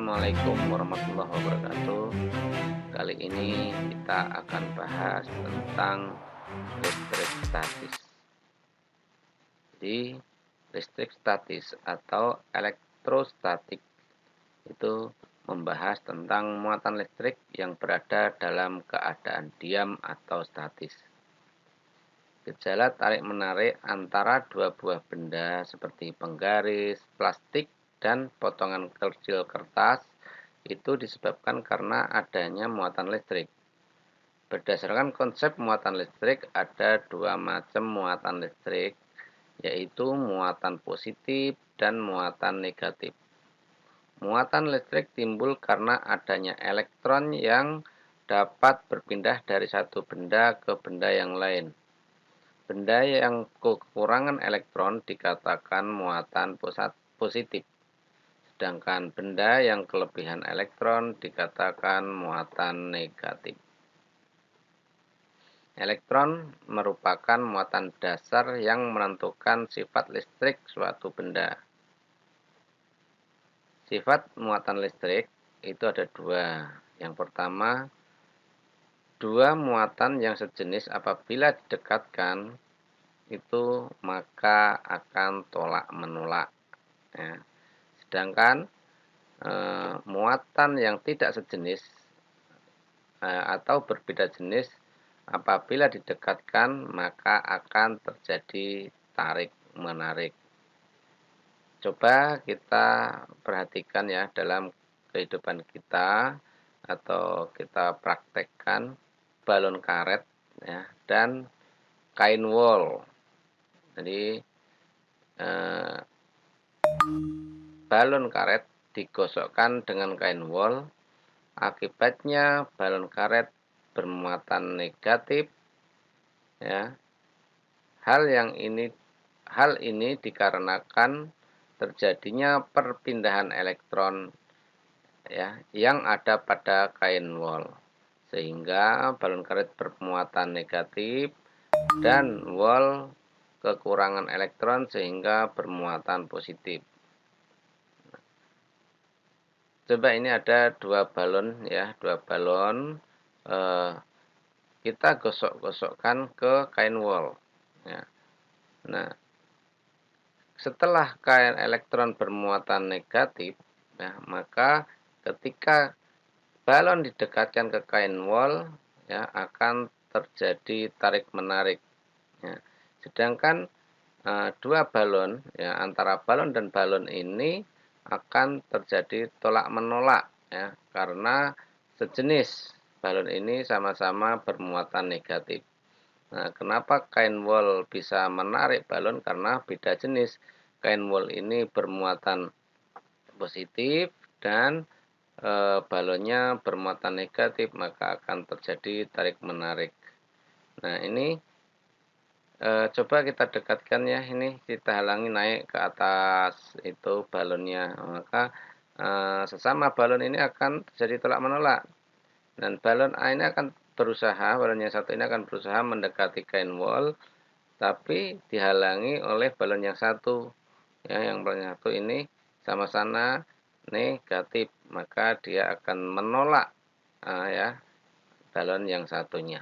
Assalamualaikum warahmatullahi wabarakatuh. Kali ini kita akan bahas tentang listrik statis. Jadi, listrik statis atau elektrostatik itu membahas tentang muatan listrik yang berada dalam keadaan diam atau statis. Gejala tarik-menarik antara dua buah benda seperti penggaris, plastik, dan potongan kecil kertas itu disebabkan karena adanya muatan listrik. Berdasarkan konsep muatan listrik, ada dua macam muatan listrik, yaitu muatan positif dan muatan negatif. Muatan listrik timbul karena adanya elektron yang dapat berpindah dari satu benda ke benda yang lain. Benda yang kekurangan elektron dikatakan muatan positif, sedangkan benda yang kelebihan elektron dikatakan muatan negatif. Elektron merupakan muatan dasar yang menentukan sifat listrik suatu benda. Sifat muatan listrik itu ada dua. Yang pertama, dua muatan yang sejenis apabila didekatkan itu maka akan tolak menolak. Ya. Sedangkan muatan yang tidak sejenis atau berbeda jenis apabila didekatkan maka akan terjadi tarik menarik. Coba kita perhatikan ya dalam kehidupan kita atau kita praktekkan balon karet ya dan kain wol. Jadi balon karet digosokkan dengan kain wol, akibatnya balon karet bermuatan negatif ya. Hal ini dikarenakan terjadinya perpindahan elektron ya yang ada pada kain wol, sehingga balon karet bermuatan negatif dan wol kekurangan elektron sehingga bermuatan positif. Coba ini ada dua balon ya, dua balon kita gosok-gosokkan ke kain wol ya. Nah, setelah kain elektron bermuatan negatif ya, maka ketika balon didekatkan ke kain wol ya akan terjadi tarik menarik ya. Sedangkan dua balon ya, antara balon dan balon ini akan terjadi tolak menolak ya, karena sejenis balon ini sama-sama bermuatan negatif. Nah, kenapa kain wol bisa menarik balon? Karena beda jenis. Kain wol ini bermuatan positif dan balonnya bermuatan negatif, maka akan terjadi tarik menarik. Nah, ini coba kita dekatkan ya, ini kita halangi naik ke atas itu balonnya, maka sesama balon ini akan terjadi tolak menolak, dan balon A ini akan berusaha, balon yang satu ini akan berusaha mendekati kain wol, tapi dihalangi oleh balon yang satu ya, yang balon yang satu ini sama-sama negatif, maka dia akan menolak ya balon yang satunya.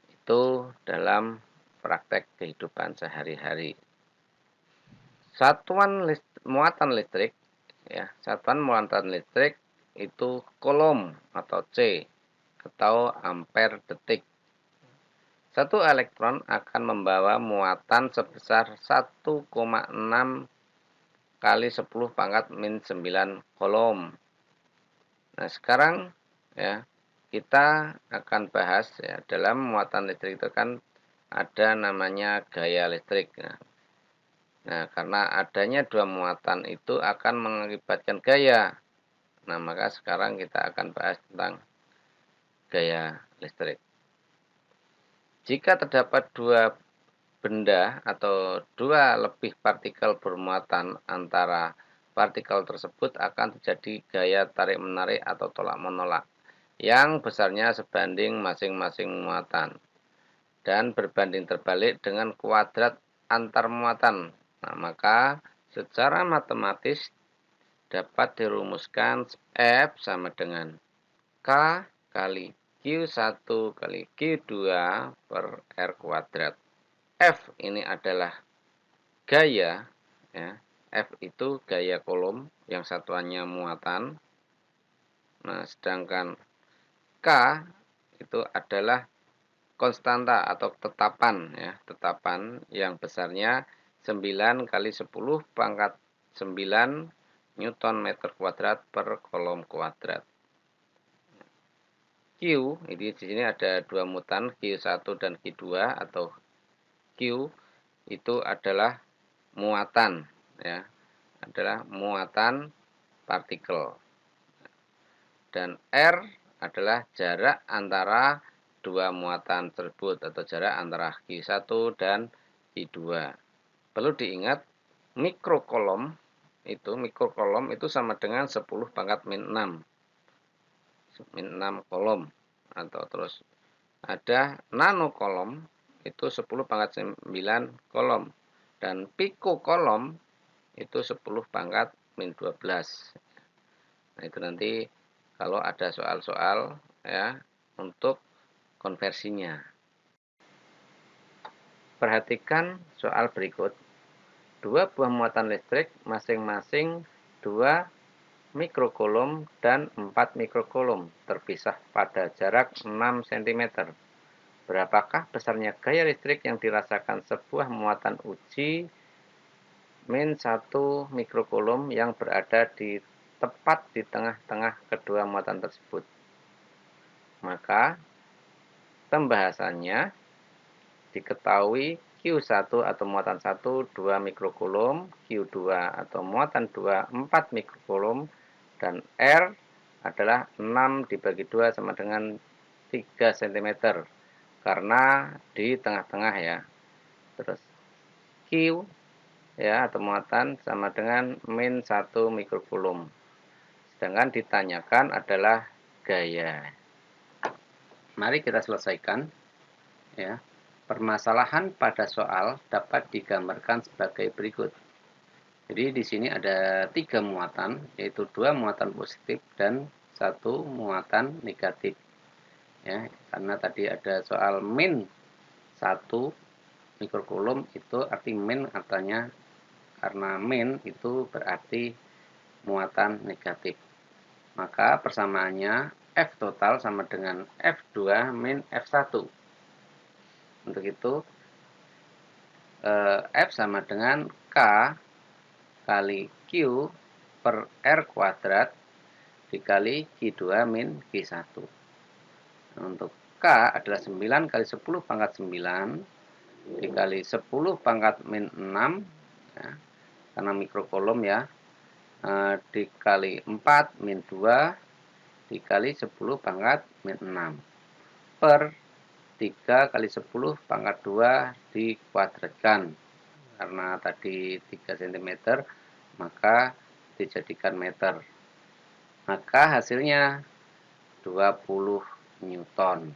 Itu dalam praktek kehidupan sehari-hari. Muatan listrik ya, satuan muatan listrik itu coulomb atau C atau ampere detik. Satu elektron akan membawa muatan sebesar 1,6 kali 10 pangkat min 9 coulomb. Nah, sekarang ya kita akan bahas ya, dalam muatan listrik itu kan ada namanya gaya listrik. Nah, karena adanya dua muatan itu akan mengakibatkan gaya. Nah, maka sekarang kita akan bahas tentang gaya listrik. Jika terdapat dua benda atau dua lebih partikel bermuatan, antara partikel tersebut akan terjadi gaya tarik-menarik atau tolak-menolak yang besarnya sebanding masing-masing muatan dan berbanding terbalik dengan kuadrat antar muatan. Nah, maka secara matematis dapat dirumuskan F sama dengan K kali Q1 kali Q2 per R kuadrat. F ini adalah gaya, ya. F itu gaya kolom yang satuannya muatan. Nah, sedangkan K itu adalah konstanta atau tetapan, ya, tetapan yang besarnya 9 kali 10 pangkat 9 Newton meter kuadrat per kolom kuadrat. Q, ini di sini ada dua muatan, Q1 dan Q2, atau Q itu adalah muatan, ya, adalah muatan partikel. Dan R adalah jarak antara dua muatan tersebut atau jarak antara Q1 dan Q2. Perlu diingat mikrokolom itu sama dengan 10 pangkat min 6. Min 6 kolom, atau terus ada nanokolom itu 10 pangkat 9 kolom, dan pikokolom itu 10 pangkat min 12. Nah, itu nanti kalau ada soal-soal, ya, untuk konversinya. Perhatikan soal berikut. Dua buah muatan listrik masing-masing 2 mikrokulum dan 4 mikrokulum terpisah pada jarak 6 cm. Berapakah besarnya gaya listrik yang dirasakan sebuah muatan uji min 1 mikrokulum yang berada tepat di tengah-tengah kedua muatan tersebut? Maka pembahasannya diketahui Q1 atau muatan 1 2 mikrokulum, Q2 atau muatan 2 4 mikrokulum, dan R adalah 6 dibagi 2 sama dengan 3 cm karena di tengah-tengah, ya. Terus Q, ya, atau muatan sama dengan min 1 mikrokulum. Sedangkan ditanyakan adalah gaya. Mari kita selesaikan, ya. Permasalahan pada soal dapat digambarkan sebagai berikut. Jadi di sini ada 3 muatan, yaitu 2 muatan positif dan 1 muatan negatif. Ya, karena tadi ada soal min 1 mikrokulum, itu arti min artinya karena min itu berarti muatan negatif. Maka persamaannya F total sama dengan F2 min F1. Untuk itu F sama dengan K kali Q per R kuadrat dikali Q2 min Q1. Nah, untuk K adalah 9 kali 10 pangkat 9 dikali 10 pangkat min 6, ya, karena mikrokolom, ya, dikali 4 min 2 dikali 10 pangkat min 6 per 3 kali 10 pangkat 2 dikuadratkan. Karena tadi 3 cm, maka dijadikan meter. Maka hasilnya 20 Newton.